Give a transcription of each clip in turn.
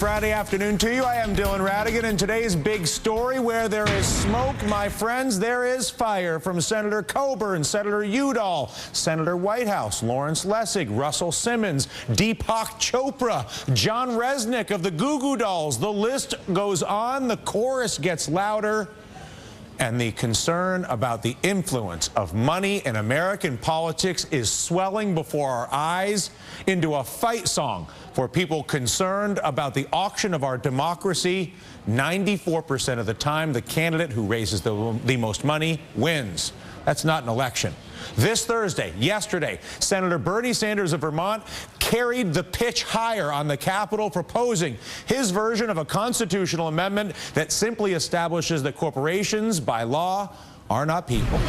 Friday afternoon to you. I am Dylan Ratigan, and today's big story: where there is smoke, my friends, there is fire. From Senator Coburn, Senator Udall, Senator Whitehouse, Lawrence Lessig, Russell Simmons, Deepak Chopra, John Resnick of the Goo Goo Dolls. The list goes on. The chorus gets louder. And the concern about the influence of money in American politics is swelling before our eyes into a fight song for people concerned about the auction of our democracy. 94% of the time, the candidate who raises the most money wins. That's not an election. This Thursday, yesterday, Senator Bernie Sanders of Vermont carried the pitch higher on the Capitol, proposing his version of a constitutional amendment that simply establishes that corporations, by law, are not people.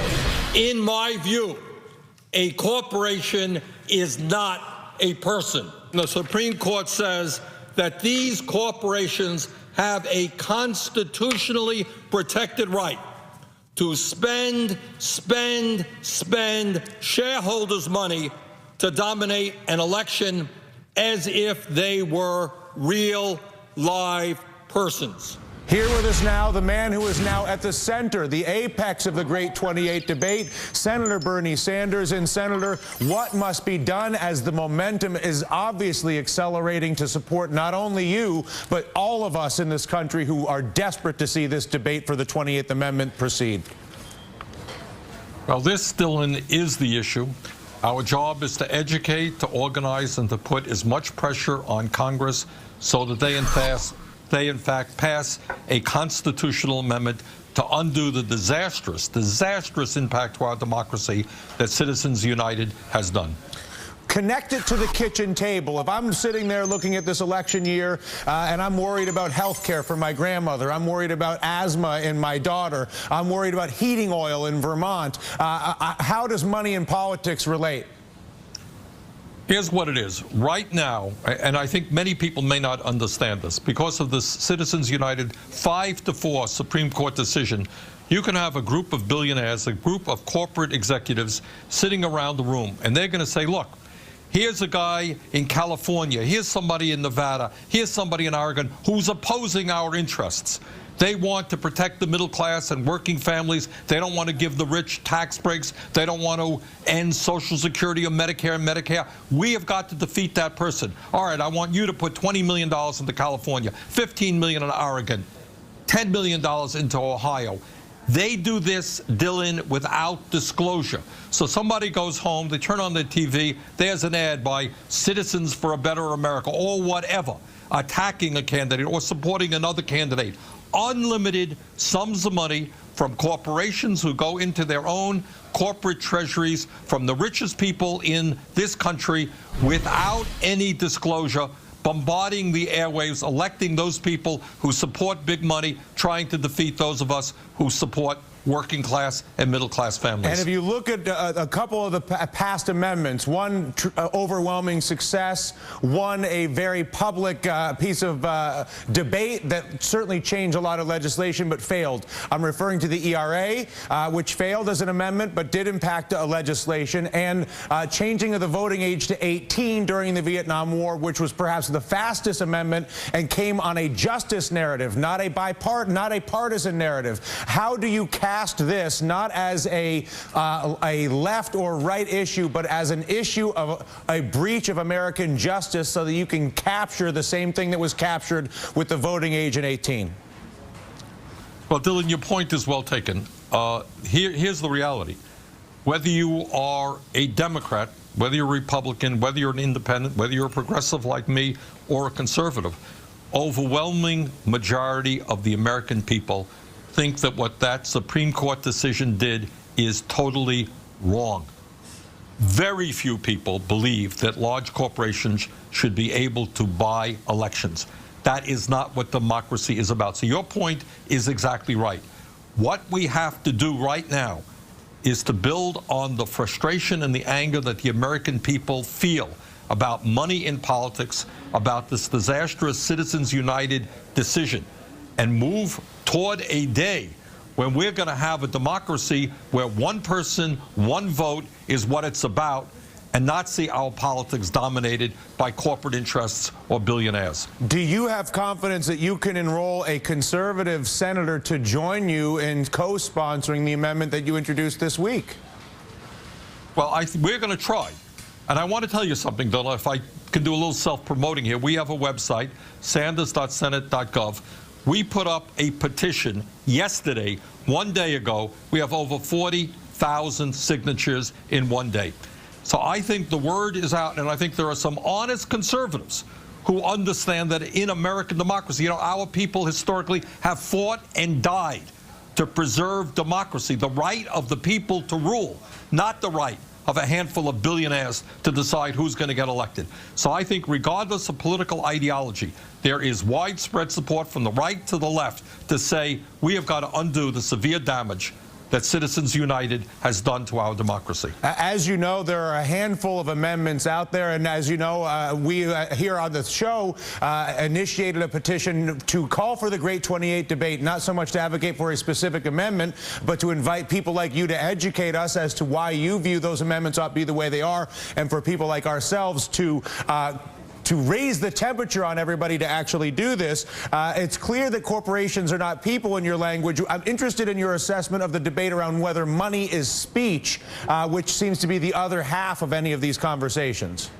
In my view, a corporation is not a person. The Supreme Court says that these corporations have a constitutionally protected right to spend shareholders' money to dominate an election as if they were real, live persons. Here with us now, the man who is now at the center, the apex of the Great 28 debate, Senator Bernie Sanders. And Senator, what must be done, as the momentum is obviously accelerating, to support not only you, but all of us in this country who are desperate to see this debate for the 28th Amendment proceed? Well, this, Dylan, is the issue. Our job is to educate, to organize, and to put as much pressure on Congress so that they in fact pass a constitutional amendment to undo the disastrous impact to our democracy that Citizens United has done. Connect it to the kitchen table. If I'm sitting there looking at this election year and I'm worried about health care for my grandmother, I'm worried about asthma in my daughter, I'm worried about heating oil in Vermont, how does money and politics relate? Here's what it is. Right now, and I think many people may not understand this, because of this Citizens United 5-4 Supreme Court decision, you can have a group of billionaires, a group of corporate executives sitting around the room, and they're going to say, look, here's a guy in California, here's somebody in Nevada, here's somebody in Oregon who's opposing our interests. They want to protect the middle class and working families. They don't want to give the rich tax breaks. They don't want to end Social Security or Medicare and Medicare. We have got to defeat that person. All right, I want you to put $20 million into California, $15 million in Oregon, $10 million into Ohio. They do this, Dylan, without disclosure. So somebody goes home, they turn on their TV, there's an ad by Citizens for a Better America or whatever, attacking a candidate or supporting another candidate. Unlimited sums of money from corporations who go into their own corporate treasuries, from the richest people in this country, without any disclosure, bombarding the airwaves, electing those people who support big money, trying to defeat those of us who support working class and middle class families. And if you look at a couple of the past amendments, one overwhelming success, one a very public piece of debate that certainly changed a lot of legislation but failed. I'm referring to the ERA, which failed as an amendment but did impact legislation, and changing of the voting age to 18 during the Vietnam War, which was perhaps the fastest amendment and came on a justice narrative, not a partisan narrative. How do you cast this not as a left or right issue, but as an issue of a breach of American justice, so that you can capture the same thing that was captured with the voting age at 18? Well, Dylan, your point is well taken. Here's the reality. Whether you are a Democrat, whether you're a Republican, whether you're an independent, whether you're a progressive like me or a conservative, overwhelming majority of the American people think that what that Supreme Court decision did is totally wrong. Very few people believe that large corporations should be able to buy elections. That is not what democracy is about. So your point is exactly right. What we have to do right now is to build on the frustration and the anger that the American people feel about money in politics, about this disastrous Citizens United decision, and move toward a day when we're going to have a democracy where one person, one vote is what it's about, and not see our politics dominated by corporate interests or billionaires. Do you have confidence that you can enroll a conservative senator to join you in co-sponsoring the amendment that you introduced this week? Well, we're going to try. And I want to tell you something, Dylan, if I can do a little self-promoting here. We have a website, sanders.senate.gov. We put up a petition yesterday, 1 day ago. We have over 40,000 signatures in 1 day. So I think the word is out, and I think there are some honest conservatives who understand that in American democracy, our people historically have fought and died to preserve democracy, the right of the people to rule, not the right of a handful of billionaires to decide who's going to get elected. So I think regardless of political ideology, there is widespread support from the right to the left to say we have got to undo the severe damage that Citizens United has done to our democracy. As you know, there are a handful of amendments out there, and as you know, we here on the show initiated a petition to call for the Great 28 debate, not so much to advocate for a specific amendment, but to invite people like you to educate us as to why you view those amendments ought to be the way they are, and for people like ourselves to raise the temperature on everybody to actually do this. It's clear that corporations are not people in your language. I'm interested in your assessment of the debate around whether money is speech, which seems to be the other half of any of these conversations.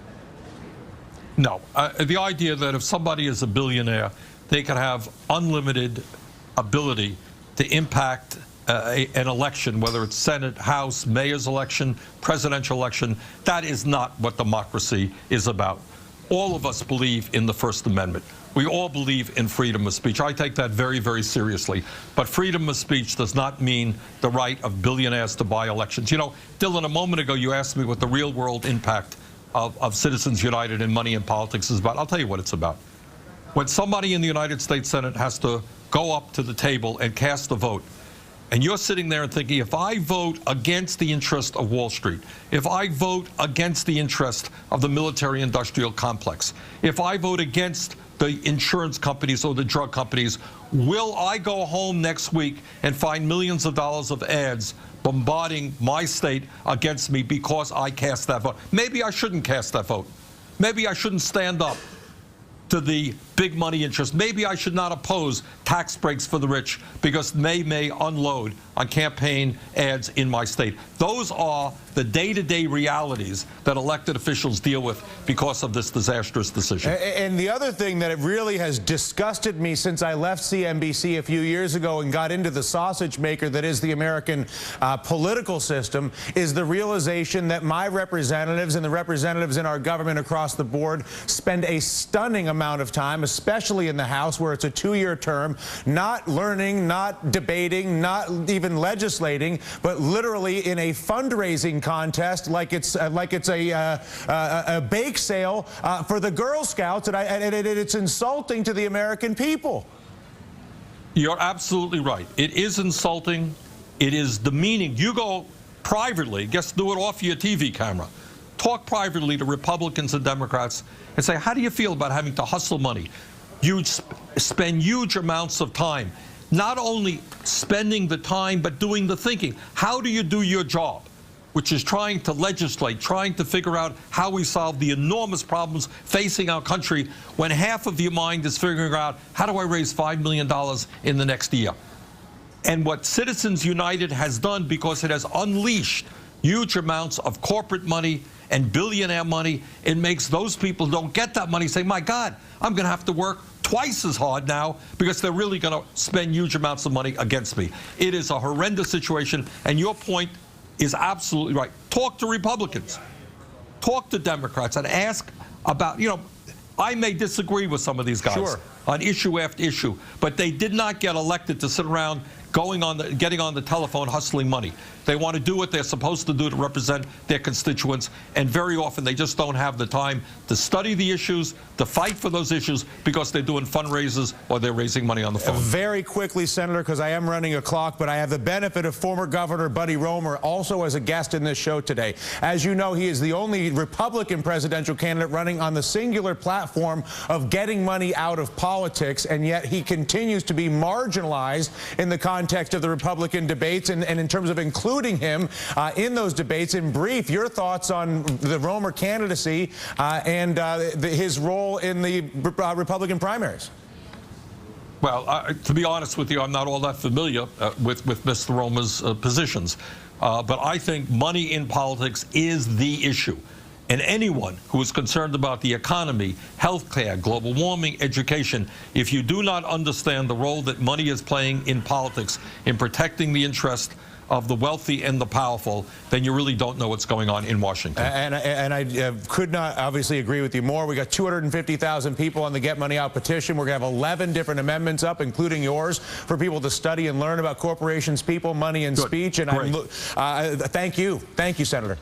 No. The idea that if somebody is a billionaire, they can have unlimited ability to impact an election, whether it's Senate, House, mayor's election, presidential election, that is not what democracy is about. All of us believe in the First Amendment. We all believe in freedom of speech. I take that very, very seriously. But freedom of speech does not mean the right of billionaires to buy elections. Dylan, a moment ago you asked me what the real-world impact of Citizens United and money in politics is about. I'll tell you what it's about. When somebody in the United States Senate has to go up to the table and cast a vote, and you're sitting there and thinking, if I vote against the interest of Wall Street, if I vote against the interest of the military-industrial complex, if I vote against the insurance companies or the drug companies, will I go home next week and find millions of dollars of ads bombarding my state against me because I cast that vote? Maybe I shouldn't cast that vote. Maybe I shouldn't stand up to the big money interest. Maybe I should not oppose tax breaks for the rich because they may unload on campaign ads in my state. Those are the day-to-day realities that elected officials deal with because of this disastrous decision. And the other thing that it really has disgusted me since I left CNBC a few years ago and got into the sausage maker that is the American political system is the realization that my representatives and the representatives in our government across the board spend a stunning amount of time, especially in the House where it's a 2-year term, not learning, not debating, not even legislating, but literally in a fundraising contest like it's a bake sale for the Girl Scouts, and it's insulting to the American people. You're absolutely right. It is insulting. It is demeaning. You go privately, just do it off your TV camera. Talk privately to Republicans and Democrats and say, how do you feel about having to hustle money? You spend huge amounts of time, not only spending the time, but doing the thinking. How do you do your job, which is trying to legislate, trying to figure out how we solve the enormous problems facing our country, when half of your mind is figuring out, how do I raise $5 million in the next year? And what Citizens United has done, because it has unleashed huge amounts of corporate money and billionaire money, it makes those people who don't get that money say, my God, I'm going to have to work twice as hard now because they're really going to spend huge amounts of money against me. It is a horrendous situation, and your point is absolutely right. Talk to Republicans. Talk to Democrats and ask about, I may disagree with some of these guys on issue after issue, but they did not get elected to sit around getting on the telephone hustling money. They want to do what they're supposed to do to represent their constituents, and very often they just don't have the time to study the issues, to fight for those issues, because they're doing fundraisers or they're raising money on the phone. Very quickly, Senator, because I am running a clock, but I have the benefit of former Governor Buddy Roemer also as a guest in this show today. As you know, he is the only Republican presidential candidate running on the singular platform of getting money out of politics, and yet he continues to be marginalized in the context context of the Republican debates and in terms of including him in those debates. In brief, your thoughts on the Romer candidacy and his role in the Republican primaries. Well, to be honest with you, I'm not all that familiar with Mr. Romer's positions. But I think money in politics is the issue. And anyone who is concerned about the economy, healthcare, global warming, education, if you do not understand the role that money is playing in politics in protecting the interest of the wealthy and the powerful, then you really don't know what's going on in Washington. And I could not obviously agree with you more. We got 250,000 people on the Get Money Out petition. We're going to have 11 different amendments up, including yours, for people to study and learn about corporations, people, money, and speech. And thank you. Thank you, Senator.